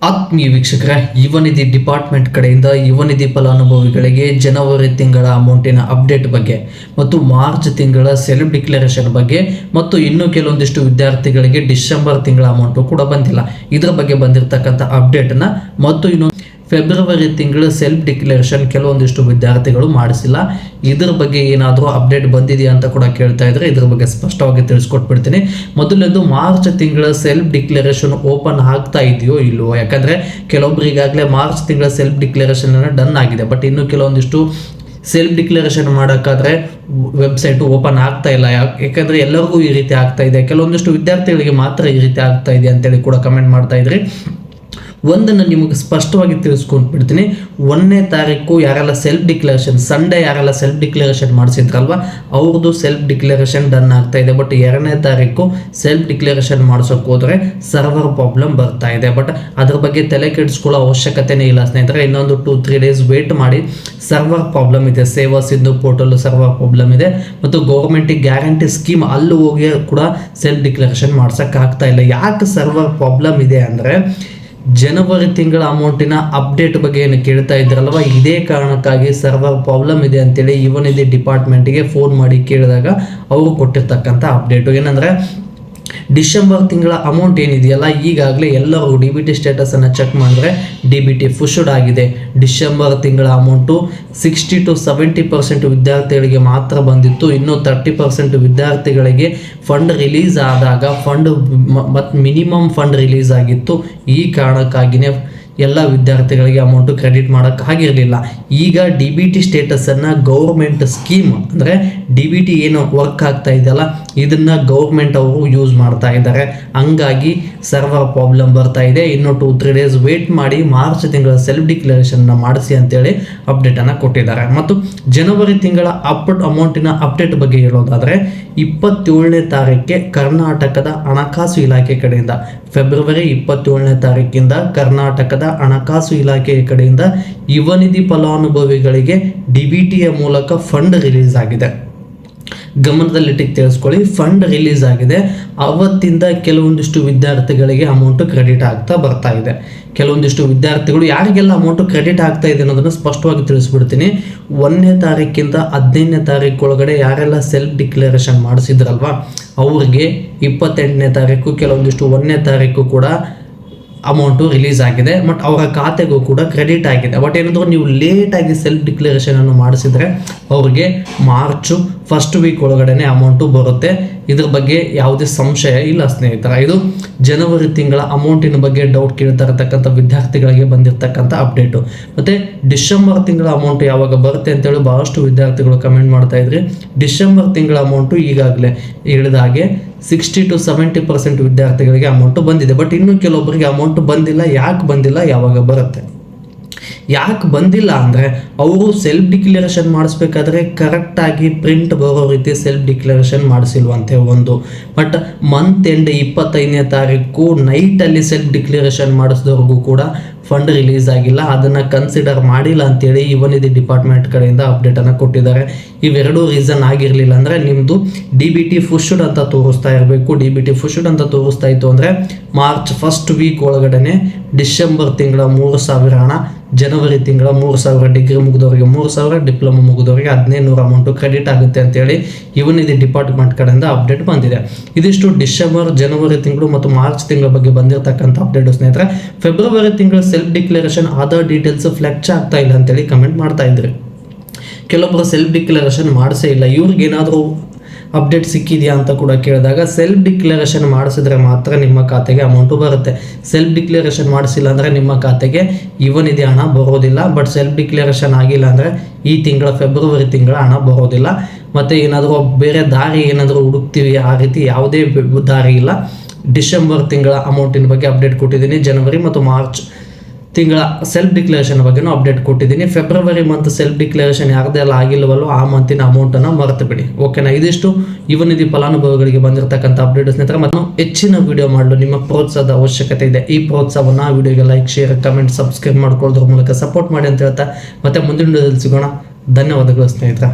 ಆತ್ಮೀಯ ವೀಕ್ಷಕರೇ, ಯುವನಿಧಿ ಡಿಪಾರ್ಟ್ಮೆಂಟ್ ಕಡೆಯಿಂದ ಯುವನಿಧಿ ಫಲಾನುಭವಿಗಳಿಗೆ ಜನವರಿ ತಿಂಗಳ ಅಮೌಂಟಿನ ಅಪ್ಡೇಟ್ ಬಗ್ಗೆ ಮತ್ತು ಮಾರ್ಚ್ ತಿಂಗಳ ಸೆಲ್ಫ್ ಡಿಕ್ಲರೇಷನ್ ಬಗ್ಗೆ ಮತ್ತು ಇನ್ನೂ ಕೆಲವೊಂದಿಷ್ಟು ವಿದ್ಯಾರ್ಥಿಗಳಿಗೆ ಡಿಸೆಂಬರ್ ತಿಂಗಳ ಅಮೌಂಟು ಕೂಡ ಬಂದಿಲ್ಲ. ಇದರ ಬಗ್ಗೆ ಬಂದಿರತಕ್ಕಂಥ ಅಪ್ಡೇಟನ್ನು ಮತ್ತು ಇನ್ನೊಂದು ಫೆಬ್ರವರಿ ತಿಂಗಳ ಸೆಲ್ಫ್ ಡಿಕ್ಲರೇಷನ್ ಕೆಲವೊಂದಿಷ್ಟು ವಿದ್ಯಾರ್ಥಿಗಳು ಮಾಡಿಸಿಲ್ಲ. ಇದರ ಬಗ್ಗೆ ಏನಾದರೂ ಅಪ್ಡೇಟ್ ಬಂದಿದೆಯಾ ಅಂತ ಕೂಡ ಕೇಳ್ತಾ ಇದ್ರೆ ಇದ್ರ ಬಗ್ಗೆ ಸ್ಪಷ್ಟವಾಗಿ ತಿಳಿಸ್ಕೊಟ್ಬಿಡ್ತೀನಿ. ಮೊದಲನೇದು ಮಾರ್ಚ್ ತಿಂಗಳ ಸೆಲ್ಫ್ ಡಿಕ್ಲರೇಷನ್ ಓಪನ್ ಆಗ್ತಾ ಇದೆಯೋ ಇಲ್ವೋ, ಯಾಕಂದರೆ ಕೆಲವೊಬ್ರು ಈಗಾಗಲೇ ಮಾರ್ಚ್ ತಿಂಗಳ ಸೆಲ್ಫ್ ಡಿಕ್ಲರೇಷನ್ ಡನ್ ಆಗಿದೆ. ಬಟ್ ಇನ್ನು ಕೆಲವೊಂದಿಷ್ಟು ಸೆಲ್ಫ್ ಡಿಕ್ಲರೇಷನ್ ಮಾಡೋಕ್ಕಾದ್ರೆ ವೆಬ್ಸೈಟು ಓಪನ್ ಆಗ್ತಾ ಇಲ್ಲ. ಯಾಕಂದರೆ ಎಲ್ಲರಿಗೂ ಈ ರೀತಿ ಆಗ್ತಾ ಇದೆ, ಕೆಲವೊಂದಿಷ್ಟು ವಿದ್ಯಾರ್ಥಿಗಳಿಗೆ ಮಾತ್ರ ಈ ರೀತಿ ಆಗ್ತಾ ಇದೆ ಅಂತೇಳಿ ಕೂಡ ಕಮೆಂಟ್ ಮಾಡ್ತಾ ಇದ್ರಿ. ಒಂದನ್ನು ನಿಮಗೆ ಸ್ಪಷ್ಟವಾಗಿ ತಿಳಿಸ್ಕೊಂಡ್ಬಿಡ್ತೀನಿ. 1ನೇ ತಾರೀಕು ಯಾರೆಲ್ಲ ಸೆಲ್ಫ್ ಡಿಕ್ಲರೇಷನ್ ಸಂಡೇ ಯಾರೆಲ್ಲ ಸೆಲ್ಫ್ ಡಿಕ್ಲರೇಷನ್ ಮಾಡಿಸಿದ್ರಲ್ವ ಅವ್ರದ್ದು ಸೆಲ್ಫ್ ಡಿಕ್ಲರೇಷನ್ ಡನ್ ಆಗ್ತಾ ಇದೆ. ಬಟ್ 2ನೇ ತಾರೀಕು ಸೆಲ್ಫ್ ಡಿಕ್ಲರೇಷನ್ ಮಾಡಿಸೋಕೆ ಹೋದರೆ ಸರ್ವರ್ ಪ್ರಾಬ್ಲಮ್ ಬರ್ತಾ ಇದೆ. ಬಟ್ ಅದ್ರ ಬಗ್ಗೆ ತಲೆ ಕೆಡಿಸ್ಕೊಳ್ಳೋ ಅವಶ್ಯಕತೆನೇ ಇಲ್ಲ ಸ್ನೇಹಿತರೆ. ಇನ್ನೊಂದು 2-3 ಡೇಸ್ ವೇಟ್ ಮಾಡಿ. ಸರ್ವರ್ ಪ್ರಾಬ್ಲಮ್ ಇದೆ, ಸೇವಾ ಸಿಂಧು ಪೋರ್ಟಲ್ ಸರ್ವರ್ ಪ್ರಾಬ್ಲಮ್ ಇದೆ ಮತ್ತು ಗೌರ್ಮೆಂಟಿಗೆ ಗ್ಯಾರಂಟಿ ಸ್ಕೀಮ್ ಅಲ್ಲಿ ಹೋಗಿ ಕೂಡ ಸೆಲ್ಫ್ ಡಿಕ್ಲರೇಷನ್ ಮಾಡ್ಸೋಕ್ಕಾಗ್ತಾ ಇಲ್ಲ. ಯಾಕೆ ಸರ್ವರ್ ಪ್ರಾಬ್ಲಮ್ ಇದೆ ಅಂದರೆ ಜನವರಿ ತಿಂಗಳ ಅಮೌಂಟಿನ ಅಪ್ಡೇಟ್ ಬಗ್ಗೆ ಏನು ಕೇಳ್ತಾ ಇದ್ರಲ್ವ, ಇದೇ ಕಾರಣಕ್ಕಾಗಿ ಸರ್ವರ್ ಪ್ರಾಬ್ಲಮ್ ಇದೆ ಅಂತೇಳಿ ಯುವನಿಧಿ ಡಿಪಾರ್ಟ್ಮೆಂಟ್ಗೆ ಫೋನ್ ಮಾಡಿ ಕೇಳಿದಾಗ ಅವರು ಕೊಟ್ಟಿರ್ತಕ್ಕಂಥ ಅಪ್ಡೇಟು ಏನಂದರೆ ಡಿಸೆಂಬರ್ ತಿಂಗಳ ಅಮೌಂಟ್ ಏನಿದೆಯಲ್ಲ, ಈಗಾಗಲೇ ಎಲ್ಲರೂ DBT ಸ್ಟೇಟಸನ್ನು ಚೆಕ್ ಮಾಡಿದ್ರೆ DBT ಫುಷಡ್ ಆಗಿದೆ. ಡಿಸೆಂಬರ್ ತಿಂಗಳ ಅಮೌಂಟು 60-70% ವಿದ್ಯಾರ್ಥಿಗಳಿಗೆ ಮಾತ್ರ ಬಂದಿತ್ತು. ಇನ್ನು 30% ವಿದ್ಯಾರ್ಥಿಗಳಿಗೆ ಫಂಡ್ ರಿಲೀಸ್ ಆದಾಗ ಫಂಡ್ ಮತ್ತು ಮಿನಿಮಮ್ ಫಂಡ್ ರಿಲೀಸ್ ಆಗಿತ್ತು. ಈ ಕಾರಣಕ್ಕಾಗಿಯೇ ಎಲ್ಲ ವಿದ್ಯಾರ್ಥಿಗಳಿಗೆ ಅಮೌಂಟು ಕ್ರೆಡಿಟ್ ಮಾಡೋಕ್ಕಾಗಿರಲಿಲ್ಲ. ಈಗ DBT ಸ್ಟೇಟಸನ್ನು ಗೌರ್ಮೆಂಟ್ ಸ್ಕೀಮ್ ಅಂದರೆ DBT ಏನು ವರ್ಕ್ ಆಗ್ತಾ ಇದೆಯಲ್ಲ ಇದನ್ನು ಗೌರ್ಮೆಂಟ್ ಅವರು ಯೂಸ್ ಮಾಡ್ತಾ ಇದ್ದಾರೆ. ಹಂಗಾಗಿ ಸರ್ವರ್ ಪ್ರಾಬ್ಲಮ್ ಬರ್ತಾ ಇದೆ. ಇನ್ನು 2-3 ಡೇಸ್ ವೇಟ್ ಮಾಡಿ ಮಾರ್ಚ್ ತಿಂಗಳ ಸೆಲ್ಫ್ ಡಿಕ್ಲರೇಷನ್ನ ಮಾಡಿಸಿ ಅಂತೇಳಿ ಅಪ್ಡೇಟನ್ನು ಕೊಟ್ಟಿದ್ದಾರೆ. ಮತ್ತು ಜನವರಿ ತಿಂಗಳ ಅಮೌಂಟಿನ ಅಪ್ಡೇಟ್ ಬಗ್ಗೆ ಹೇಳೋದಾದರೆ 27ನೇ ತಾರೀಕಿಗೆ ಕರ್ನಾಟಕದ ಹಣಕಾಸು ಇಲಾಖೆ ಕಡೆಯಿಂದ ಫೆಬ್ರವರಿ 27ನೇ ತಾರೀಕಿಂದ ಕರ್ನಾಟಕದ ಹಣಕಾಸು ಇಲಾಖೆಯ ಕಡೆಯಿಂದ ಯುವನಿಧಿ ಫಲಾನುಭವಿಗಳಿಗೆ DBTಯ ಮೂಲಕ ಫಂಡ್ ರಿಲೀಸ್ ಆಗಿದೆ. ಗಮನದಲ್ಲಿಟ್ಟಿಗೆ ತಿಳಿಸ್ಕೊಳ್ಳಿ, ಫಂಡ್ ರಿಲೀಸ್ ಆಗಿದೆ. ಅವತ್ತಿಂದ ಕೆಲವೊಂದಿಷ್ಟು ವಿದ್ಯಾರ್ಥಿಗಳಿಗೆ ಅಮೌಂಟು ಕ್ರೆಡಿಟ್ ಆಗ್ತಾ ಬರ್ತಾ ಇದೆ. ಕೆಲವೊಂದಿಷ್ಟು ವಿದ್ಯಾರ್ಥಿಗಳು ಯಾರಿಗೆಲ್ಲ ಅಮೌಂಟು ಕ್ರೆಡಿಟ್ ಆಗ್ತಾ ಇದೆ ಅನ್ನೋದನ್ನು ಸ್ಪಷ್ಟವಾಗಿ ತಿಳಿಸ್ಬಿಡ್ತೀನಿ. 1ನೇ ತಾರೀಕಿಂದ 15ನೇ ತಾರೀಕು ಒಳಗಡೆ ಯಾರೆಲ್ಲ ಸೆಲ್ಫ್ ಡಿಕ್ಲರೇಷನ್ ಮಾಡಿಸಿದ್ರಲ್ವ ಅವ್ರಿಗೆ 28ನೇ ತಾರೀಕು ಕೆಲವೊಂದಿಷ್ಟು 1ನೇ ತಾರೀಕು ಕೂಡ ಅಮೌಂಟು ರಿಲೀಸ್ ಆಗಿದೆ. ಬಟ್ ಅವರ ಖಾತೆಗೂ ಕೂಡ ಕ್ರೆಡಿಟ್ ಆಗಿದೆ. ಬಟ್ ಏನಾದರೂ ನೀವು ಲೇಟಾಗಿ ಸೆಲ್ಫ್ ಡಿಕ್ಲರೇಷನನ್ನು ಮಾಡಿಸಿದ್ರೆ ಅವ್ರಿಗೆ ಮಾರ್ಚು ಫಸ್ಟ್ ವೀಕ್ ಒಳಗಡೆ ಅಮೌಂಟು ಬರುತ್ತೆ. ಇದ್ರ ಬಗ್ಗೆ ಯಾವುದೇ ಸಂಶಯ ಇಲ್ಲ ಸ್ನೇಹಿತರ. ಇದು ಜನವರಿ ತಿಂಗಳ ಅಮೌಂಟಿನ ಬಗ್ಗೆ ಡೌಟ್ ಕೇಳ್ತಾ ಇರತಕ್ಕಂಥ ವಿದ್ಯಾರ್ಥಿಗಳಿಗೆ ಬಂದಿರತಕ್ಕಂಥ ಅಪ್ಡೇಟು. ಮತ್ತು ಡಿಸೆಂಬರ್ ತಿಂಗಳ ಅಮೌಂಟು ಯಾವಾಗ ಬರುತ್ತೆ ಅಂತೇಳಿ ಭಾಳಷ್ಟು ವಿದ್ಯಾರ್ಥಿಗಳು ಕಮೆಂಟ್ ಮಾಡ್ತಾ ಇದ್ರಿ. ಡಿಸೆಂಬರ್ ತಿಂಗಳ ಅಮೌಂಟು ಈಗಾಗಲೇ ಹೇಳಿದ ಹಾಗೆ 60-70% ವಿದ್ಯಾರ್ಥಿಗಳಿಗೆ ಅಮೌಂಟು ಬಂದಿದೆ. ಬಟ್ ಇನ್ನೂ ಕೆಲವೊಬ್ಬರಿಗೆ ಅಮೌಂಟು ಬಂದಿಲ್ಲ. ಯಾಕೆ ಬಂದಿಲ್ಲ, ಯಾವಾಗ ಬರುತ್ತೆ? ಯಾಕೆ ಬಂದಿಲ್ಲ ಅಂದರೆ ಅವರು ಸೆಲ್ಫ್ ಡಿಕ್ಲರೇಷನ್ ಮಾಡಿಸ್ಬೇಕಾದ್ರೆ ಕರೆಕ್ಟಾಗಿ ಪ್ರಿಂಟ್ ಬರೋ ರೀತಿ ಸೆಲ್ಫ್ ಡಿಕ್ಲರೇಷನ್ ಮಾಡಿಸಿಲ್ವಂತೆ ಒಂದು. ಬಟ್ ಮಂತ್ ಎಂಡ್ 25ನೇ ತಾರೀಕು ನೈಟಲ್ಲಿ ಸೆಲ್ಫ್ ಡಿಕ್ಲರೇಷನ್ ಮಾಡಿಸಿದವ್ರಿಗೂ ಕೂಡ ಫಂಡ್ ರಿಲೀಸ್ ಆಗಿಲ್ಲ. ಅದನ್ನು ಕನ್ಸಿಡರ್ ಮಾಡಿಲ್ಲ ಅಂತೇಳಿ ಯುವನಿಧಿ ಡಿಪಾರ್ಟ್ಮೆಂಟ್ ಕಡೆಯಿಂದ ಅಪ್ಡೇಟನ್ನು ಕೊಟ್ಟಿದ್ದಾರೆ. ಇವೆರಡೂ ರೀಸನ್ ಆಗಿರಲಿಲ್ಲ ಅಂದರೆ ನಿಮ್ಮದು DBT ಫುಷಡ್ ಅಂತ ತೋರಿಸ್ತಾ ಇರಬೇಕು. DBT ಫುಷಡ್ ಅಂತ ತೋರಿಸ್ತಾ ಇತ್ತು ಅಂದರೆ ಮಾರ್ಚ್ ಫಸ್ಟ್ ವೀಕ್ ಒಳಗಡೆ ಡಿಸೆಂಬರ್ ತಿಂಗಳ 3,000 ಹಣ, ಜನವರಿ ತಿಂಗಳ 3,000 ಡಿಗ್ರಿ ಮುಗಿದವರಿಗೆ 3,000, ಡಿಪ್ಲೊಮಾ ಮುಗಿದವರಿಗೆ 1,500 ಅಮೌಂಟು ಕ್ರೆಡಿಟ್ ಆಗುತ್ತೆ ಅಂತೇಳಿ ಯುವನಿಧಿ ಡಿಪಾರ್ಟ್ಮೆಂಟ್ ಕಡೆಯಿಂದ ಅಪ್ಡೇಟ್ ಬಂದಿದೆ. ಇದಿಷ್ಟು ಡಿಸೆಂಬರ್, ಜನವರಿ ತಿಂಗಳು ಮತ್ತು ಮಾರ್ಚ್ ತಿಂಗಳ ಬಗ್ಗೆ ಬಂದಿರತಕ್ಕಂಥ ಅಪ್ಡೇಟು ಸ್ನೇಹಿತರೆ. ಫೆಬ್ರವರಿ ತಿಂಗಳ ಸೆಲ್ಫ್ ಡಿಕ್ಲರೇಷನ್ ಆಧಾರ್ ಡೀಟೇಲ್ಸ್ ಫ್ಲೆಕ್ಚ್ ಆಗ್ತಾ ಇಲ್ಲ ಅಂತೇಳಿ ಕಮೆಂಟ್ ಮಾಡ್ತಾ ಇದ್ರಿ. ಕೆಲವೊಬ್ಬರು ಸೆಲ್ಫ್ ಡಿಕ್ಲರೇಷನ್ ಮಾಡಿಸೇ ಇಲ್ಲ. ಇವ್ರಿಗೇನಾದರೂ ಅಪ್ಡೇಟ್ ಸಿಕ್ಕಿದೆಯಾ ಅಂತ ಕೂಡ ಕೇಳಿದಾಗ ಸೆಲ್ಫ್ ಡಿಕ್ಲರೇಷನ್ ಮಾಡಿಸಿದ್ರೆ ಮಾತ್ರ ನಿಮ್ಮ ಖಾತೆಗೆ ಅಮೌಂಟು ಬರುತ್ತೆ. ಸೆಲ್ಫ್ ಡಿಕ್ಲರೇಷನ್ ಮಾಡಿಸಿಲ್ಲ ಅಂದರೆ ನಿಮ್ಮ ಖಾತೆಗೆ ಯುವನಿಧಿ ಹಣ ಬರೋದಿಲ್ಲ. ಬಟ್ ಸೆಲ್ಫ್ ಡಿಕ್ಲರೇಷನ್ ಆಗಿಲ್ಲ ಅಂದರೆ ಈ ತಿಂಗಳ ಫೆಬ್ರವರಿ ತಿಂಗಳ ಹಣ ಬರೋದಿಲ್ಲ. ಮತ್ತು ಏನಾದರೂ ಬೇರೆ ದಾರಿ ಏನಾದರೂ ಹುಡುಕ್ತೀವಿ, ಆ ರೀತಿ ಯಾವುದೇ ದಾರಿ ಇಲ್ಲ. ಡಿಸೆಂಬರ್ ತಿಂಗಳ ಅಮೌಂಟಿನ ಬಗ್ಗೆ ಅಪ್ಡೇಟ್ ಕೊಟ್ಟಿದ್ದೀನಿ. ಜನವರಿ ಮತ್ತು ಮಾರ್ಚ್ ತಿಂಗಳ ಸೆಲ್ಫ್ ಡಿಕ್ಲರೇಷನ್ ಬಗ್ಗೆನೂ ಅಪ್ಡೇಟ್ ಕೊಟ್ಟಿದ್ದೀನಿ. ಫೆಬ್ರವರಿ ಮಂತ್ ಸೆಲ್ಫ್ ಡಿಕ್ಲರೇಷನ್ ಯಾರ್ದೆಲ್ಲ ಆಗಿಲ್ಲವಲ್ಲೋ ಆ ಮಂತಿನ ಅಮೌಂಟನ್ನು ಮರೆತು ಬಿಡಿ. ಓಕೆನಾ? ಇದಿಷ್ಟು ಯುವನಿಧಿ ಫಲಾನುಭವಿಗಳಿಗೆ ಬಂದಿರತಕ್ಕಂಥ ಅಪ್ಡೇಟ್ ಸ್ನೇಹಿತರೆ. ಮತ್ತು ಹೆಚ್ಚಿನ ವಿಡಿಯೋ ಮಾಡಲು ನಿಮ್ಮ ಪ್ರೋತ್ಸಾಹದ ಅವಶ್ಯಕತೆ ಇದೆ. ಈ ಪ್ರೋತ್ಸಾಹವನ್ನು ವಿಡಿಯೋಗೆ ಲೈಕ್, ಶೇರ್, ಕಮೆಂಟ್, ಸಬ್ಸ್ಕ್ರೈಬ್ ಮಾಡ್ಕೊಳ್ಳೋದ್ರ ಮೂಲಕ ಸಪೋರ್ಟ್ ಮಾಡಿ ಅಂತ ಹೇಳ್ತಾ ಮತ್ತೆ ಮುಂದಿನ ವಿಡಿಯೋದಲ್ಲಿ ಸಿಗೋಣ. ಧನ್ಯವಾದಗಳು ಸ್ನೇಹಿತರೆ.